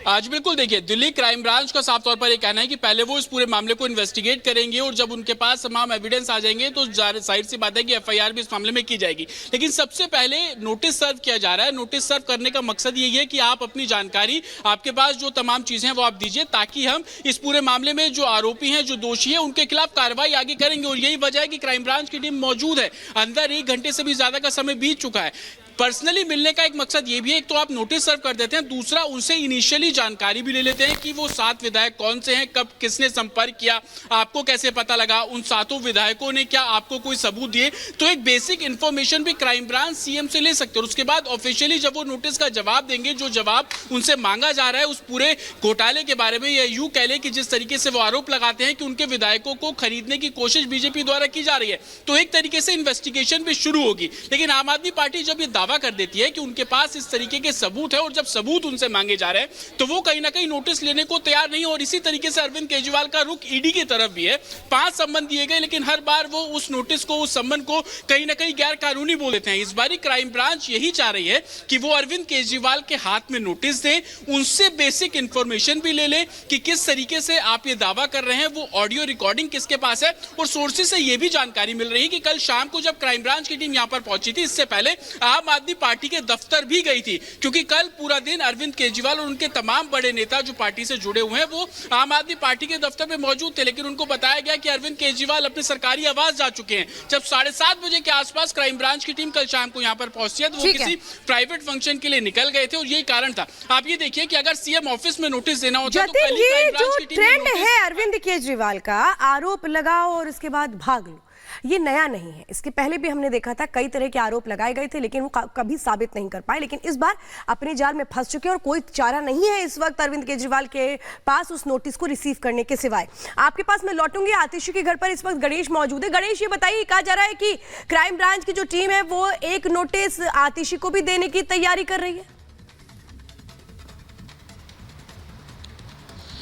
आज बिल्कुल देखिए, दिल्ली क्राइम ब्रांच का साफ तौर पर यह कहना है कि पहले वो इस पूरे मामले को इन्वेस्टिगेट करेंगे और जब उनके पास तमाम एविडेंस आ जाएंगे तो जाहिर सी बात है कि एफआईआर भी इस मामले में की जाएगी। लेकिन सबसे पहले नोटिस सर्व किया जा रहा है। नोटिस सर्व करने का मकसद यही है कि आप अपनी जानकारी, आपके पास जो तमाम चीजें हैं वो आप दीजिए, ताकि हम इस पूरे मामले में जो आरोपी हैं, जो दोषी है, उनके खिलाफ कार्रवाई आगे करेंगे। और यही वजह है कि क्राइम ब्रांच की टीम मौजूद है। अंदर 1 घंटे से भी ज्यादा का समय बीत चुका है। पर्सनली मिलने का एक मकसद ये भी है, एक तो आप नोटिस सर्व कर देते हैं, दूसरा उनसे इनिशियली जानकारी भी ले लेते हैं कि वो 7 विधायक कौन से हैं, कब किसने संपर्क किया, आपको कैसे पता लगा, उन 7 विधायकों ने क्या आपको कोई सबूत दिए। तो एक बेसिक इंफॉर्मेशन भी क्राइम ब्रांच सीएम से ले सकते हैं। और उसके बाद ऑफिशियली जब वो नोटिस का जवाब देंगे, जो जवाब उनसे मांगा जा रहा है उस पूरे घोटाले के बारे में, या यूं कह ले कि जिस तरीके से वो आरोप लगाते हैं कि उनके विधायकों को खरीदने की कोशिश बीजेपी द्वारा की जा रही है, तो एक तरीके से इन्वेस्टिगेशन भी शुरू होगी। लेकिन आम आदमी पार्टी जब ये दावा कर देती है कि उनके पास इस तरीके के सबूत है और जब सबूत उनसे मांगे जा रहे हैं तो वो कहीं ना कहीं नोटिस लेने को तैयार नहीं। और इसी तरीके से अरविंद केजरीवाल का रुख ईडी की तरफ भी है। 5 सम्मन दिए गए, लेकिन हर बार वो उस नोटिस को, उस सम्मन को कहीं ना कहीं गैर कानूनी बोल देते हैं। इस बारी क्राइम ब्रांच यही चाह रही है कि वो अरविंद केजरीवाल के हाथ में नोटिस दें, उनसे बेसिक इंफॉर्मेशन भी ले ले कि किस तरीके से आप ये दावा कर रहे हैं, वो ऑडियो रिकॉर्डिंग किसके पास है। और सोर्सेज से ये भी जानकारी मिल रही है कि कल शाम को जब क्राइम ब्रांच की टीम यहां पर पहुंची थी, इससे पहले आम आदमी पार्टी के दफ्तर भी गई थी, क्योंकि कल पूरा दिन अरविंद केजरीवाल और उनके तमाम बड़े नेता जो पार्टी से जुड़े हुए हैं वो आम आदमी पार्टी के दफ्तर में मौजूद थे। लेकिन उनको बताया गया कि अरविंद केजरीवाल अपने सरकारी आवास जा चुके हैं। जब 7:30 बजे के आसपास क्राइम ब्रांच की टीम कल शाम को यहां पर पहुंची है, तो वो किसी प्राइवेट फंक्शन के लिए निकल गए थे और यही कारण था। आप ये देखिए कि अगर सीएम ऑफिस में नोटिस देना होता तो कल ही क्राइम ब्रांच की टीम ट्रेंड है अरविंद केजरीवाल का, आरोप लगाओ और उसके बाद भाग लो, ये नया नहीं है। इसके पहले भी हमने देखा था, कई तरह के आरोप लगाए गए थे लेकिन वो कभी साबित नहीं कर पाए। लेकिन इस बार अपने जाल में फंस चुके हैं और कोई चारा नहीं है इस वक्त अरविंद केजरीवाल के पास उस नोटिस को रिसीव करने के सिवाय। आपके पास मैं लौटूंगी, आतिशी के घर पर इस वक्त गणेश मौजूद है। गणेश, ये बताइए, कहा जा रहा है कि क्राइम ब्रांच की जो टीम है वो एक नोटिस आतिशी को भी देने की तैयारी कर रही है।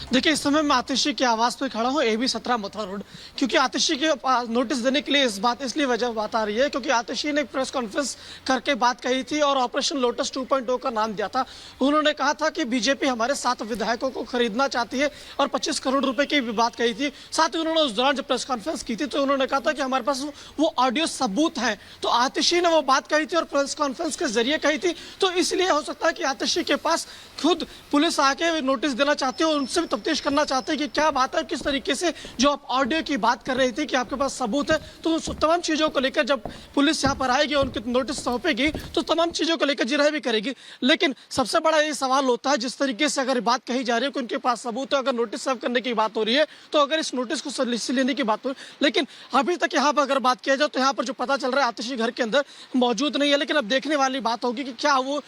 देखिए, इस समय मैं आतिशी के आवास पे खड़ा हूँ, AB 17 मथुरा रोड, क्योंकि आतिशी के नोटिस देने के लिए इसलिए बात आ रही है क्योंकि आतिशी ने प्रेस कॉन्फ्रेंस करके बात कही थी और ऑपरेशन लोटस 2.0 का नाम दिया था। उन्होंने कहा था कि बीजेपी हमारे 7 विधायकों को खरीदना चाहती है और 25 करोड़ रुपए की भी बात कही थी। साथ ही उन्होंने उस दौरान जब प्रेस कॉन्फ्रेंस की थी तो उन्होंने कहा था कि हमारे पास वो ऑडियो सबूत है। तो आतिशी ने वो बात कही थी और प्रेस कॉन्फ्रेंस के जरिए कही थी, तो इसलिए हो सकता है कि आतिशी के पास खुद पुलिस आके नोटिस देना चाहती है और उनसे तफ्तीश करना चाहते हैं कि क्या बात है, किस तरीके से जो आप ऑडियो की बात कर रही थी कि आपके पास सबूत है, तो तमाम चीजों को लेकर जब पुलिस यहाँ पर आएगी और उनके नोटिस सौंपेगी तो तमाम चीजों को लेकर जिरह भी करेगी। लेकिन सबसे बड़ा ये सवाल होता है, जिस तरीके से अगर बात कही जा रही है कि उनके पास सबूत है, अगर नोटिस सर्व करने की बात हो रही है, तो अगर इस नोटिस को लेने की बात हो, लेकिन अभी तक यहाँ पर अगर बात किया जाए तो यहाँ पर जो पता चल रहा है आतिशी घर के अंदर मौजूद नहीं है। लेकिन अब देखने वाली बात होगी कि क्या वो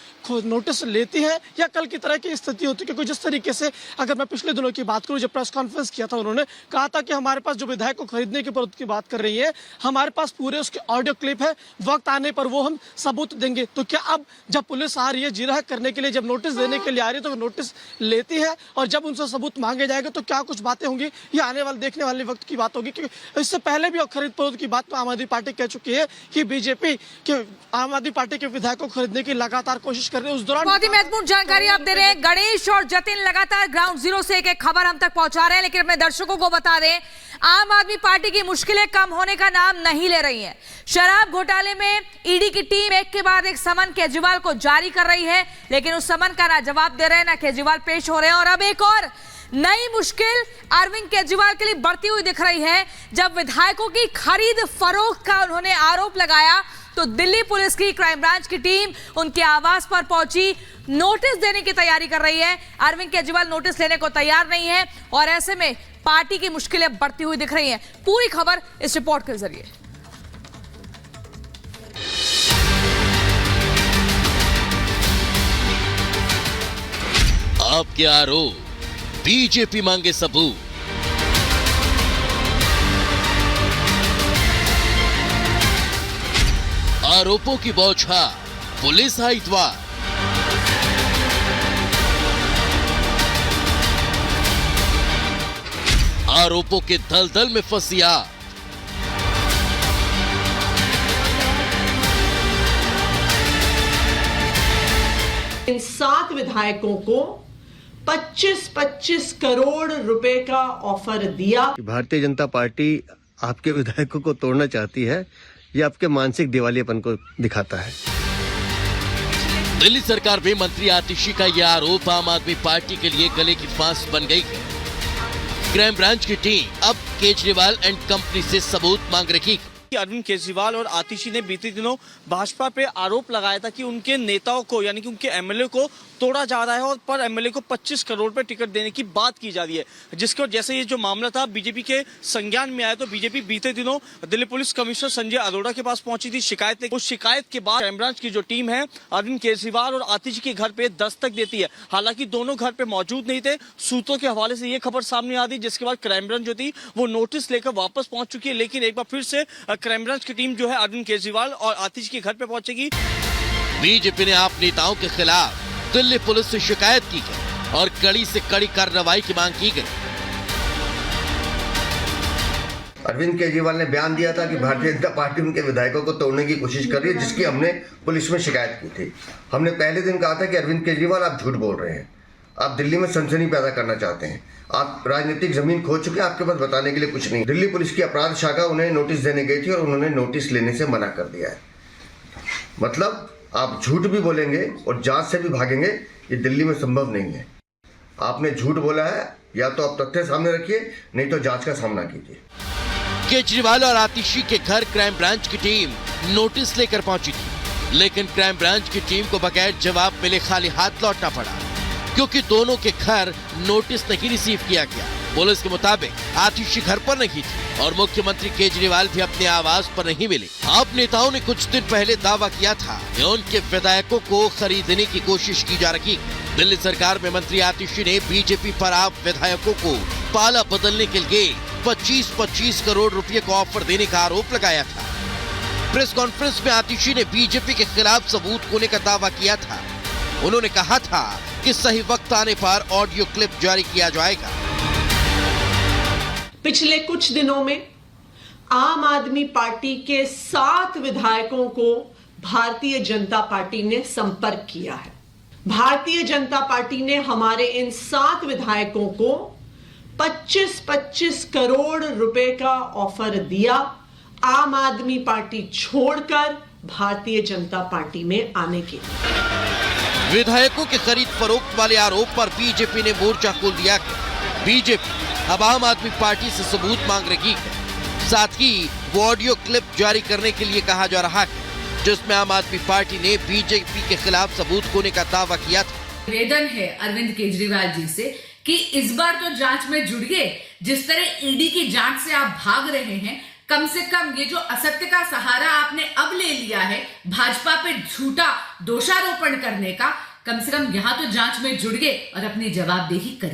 नोटिस लेती है या कल की तरह की स्थिति होती है। क्योंकि जिस तरीके से अगर मैं पिछले दिनों की बात करूं, जब प्रेस कॉन्फ्रेंस किया था, उन्होंने कहा था कि हमारे पास जो विधायक को खरीदने की बात कर रही है, हमारे पास पूरे उसके ऑडियो क्लिप है, वक्त आने पर वो हम सबूत देंगे। तो क्या अब जब पुलिस आ रही है जिरह करने के लिए, जब नोटिस देने के लिए आ रही है, तो नोटिस लेती है और जब उनसे सबूत मांगे जाएंगे तो क्या कुछ बातें होंगी, ये आने वाले देखने वाले वक्त की बात होगी। क्योंकि इससे पहले भी खरीद फरोख्त की बात तो आम आदमी पार्टी कह चुकी है कि बीजेपी के आम आदमी पार्टी के विधायकों को खरीदने की लगातार कोशिश कर रही है। उस दौरान बहुत ही महत्वपूर्ण जानकारी आप दे रहे हैं गणेश, और जतिन लगातार ग्राउंड जीरो से एक खबर हम तक पहुंचा रहे हैं। लेकिन अपने दर्शकों को बता दें, आम आदमी पार्टी की मुश्किलें कम होने का नाम नहीं ले रही हैं। शराब घोटाले में ईडी की टीम एक के बाद एक समन केजरीवाल को जारी कर रही है, लेकिन उस समन का ना जवाब दे रहे हैं, ना केजरीवाल पेश हो रहे हैं। और अब एक और नई मुश्किल अरविंद केजरीवाल के लिए बढ़ती हुई दिख रही है। जब विधायकों की खरीद फरोख्त का उन्होंने आरोप लगाया तो दिल्ली पुलिस की क्राइम ब्रांच की टीम उनके आवास पर पहुंची, नोटिस देने की तैयारी कर रही है। अरविंद केजरीवाल नोटिस लेने को तैयार नहीं है और ऐसे में पार्टी की मुश्किलें बढ़ती हुई दिख रही हैं। पूरी खबर इस रिपोर्ट के जरिए। आपके आरोप, बीजेपी मांगे सबूत। आरोपों की बौछार, पुलिस आई द्वार। आरोपों के दलदल में फंसी आग। इन 7 विधायकों को 25-25 करोड़ रुपए का ऑफर दिया। भारतीय जनता पार्टी आपके विधायकों को तोड़ना चाहती है, ये आपके मानसिक दिवालियापन को दिखाता है। दिल्ली सरकार में मंत्री आतिशी का यह आरोप आम आदमी पार्टी के लिए गले की फांस बन गई है। क्राइम ब्रांच की टीम अब केजरीवाल एंड कंपनी से सबूत मांग रही है। अरविंद केजरीवाल और आतिशी ने बीते दिनों भाजपा पे आरोप लगाया था कि उनके नेताओं को यानी कि उनके एमएलए को तोड़ा जा रहा है और पर एमएलए को 25 करोड़ पे टिकट देने की बात की जा रही है, जिसको जैसे ये जो मामला था बीजेपी के संज्ञान में आया तो बीजेपी बीते दिनों दिल्ली पुलिस कमिश्नर संजय अरोड़ा के पास पहुंची थी शिकायत। उस शिकायत के बाद क्राइम ब्रांच की जो टीम है अरविंद केजरीवाल और आतिशी के घर पे दस्तक देती है। हालांकि दोनों घर पे मौजूद नहीं थे। सूत्रों के हवाले से ये खबर सामने आ रही, जिसके बाद क्राइम ब्रांच जो थी वो नोटिस लेकर वापस पहुंच चुकी है। लेकिन एक बार फिर से क्राइम ब्रांच की टीम जो है अरविंद केजरीवाल और आतिशी के घर पे पहुंचेगी। बीजेपी ने आप नेताओं के खिलाफ दिल्ली पुलिस से शिकायत की गई और कड़ी से कड़ी कार्रवाई की मांग की गई। अरविंद केजरीवाल ने बयान दिया था कि भारतीय जनता पार्टी उनके विधायकों को तोड़ने की कोशिश कर रही है, जिसकी हमने पुलिस में शिकायत की थी। हमने पहले दिन कहा था कि अरविंद केजरीवाल आप झूठ बोल रहे हैं, आप दिल्ली में सनसनी पैदा करना चाहते हैं, आप राजनीतिक जमीन खो चुके हैं, आपके पास बताने के लिए कुछ नहीं। दिल्ली पुलिस की अपराध शाखा उन्हें नोटिस देने गई थी और उन्होंने नोटिस लेने से मना कर दिया है। मतलब आप झूठ भी बोलेंगे और जांच से भी भागेंगे, ये दिल्ली में संभव नहीं है। आपने झूठ बोला है, या तो आप तथ्य सामने रखिए, नहीं तो जांच का सामना कीजिए। केजरीवाल और आतिशी के घर क्राइम ब्रांच की टीम नोटिस लेकर पहुंची थी, लेकिन क्राइम ब्रांच की टीम को बगैर जवाब मिले खाली हाथ लौटना पड़ा, क्योंकि दोनों के घर नोटिस नहीं रिसीव किया गया। पुलिस के मुताबिक आतिशी घर पर नहीं थी और मुख्यमंत्री केजरीवाल भी अपने आवास पर नहीं मिले। आप नेताओं ने कुछ दिन पहले दावा किया था कि उनके विधायकों को खरीदने की कोशिश की जा रही है। दिल्ली सरकार में मंत्री आतिशी ने बीजेपी पर आप विधायकों को पाला बदलने के लिए 25-25 करोड़ रुपए का ऑफर देने का आरोप लगाया था। प्रेस कॉन्फ्रेंस में आतिशी ने बीजेपी के खिलाफ सबूत खोने का दावा किया था। उन्होंने कहा था कि सही वक्त आने पर ऑडियो क्लिप जारी किया जाएगा। पिछले कुछ दिनों में आम आदमी पार्टी के 7 विधायकों को भारतीय जनता पार्टी ने संपर्क किया है। भारतीय जनता पार्टी ने हमारे इन 7 विधायकों को 25-25 करोड़ रुपए का ऑफर दिया आम आदमी पार्टी छोड़कर भारतीय जनता पार्टी में आने के लिए। विधायकों के खरीद फरोख्त वाले आरोप पर बीजेपी ने मोर्चा खोल दिया। बीजेपी अब आम आदमी पार्टी से सबूत मांग रही है। साथ ही वो ऑडियो क्लिप जारी करने के लिए कहा जा रहा है, जिसमें आम आदमी पार्टी ने बीजेपी के खिलाफ सबूत खोने का दावा किया था। निवेदन है अरविंद केजरीवाल जी से कि इस बार तो जांच में जुड़िए। जिस तरह ईडी की जांच से आप भाग रहे हैं, कम से कम ये जो असत्य का सहारा आपने अब ले लिया है भाजपा पे झूठा दोषारोपण करने का, कम से कम यहाँ तो जांच में जुड़िए और अपनी जवाबदेही करिए।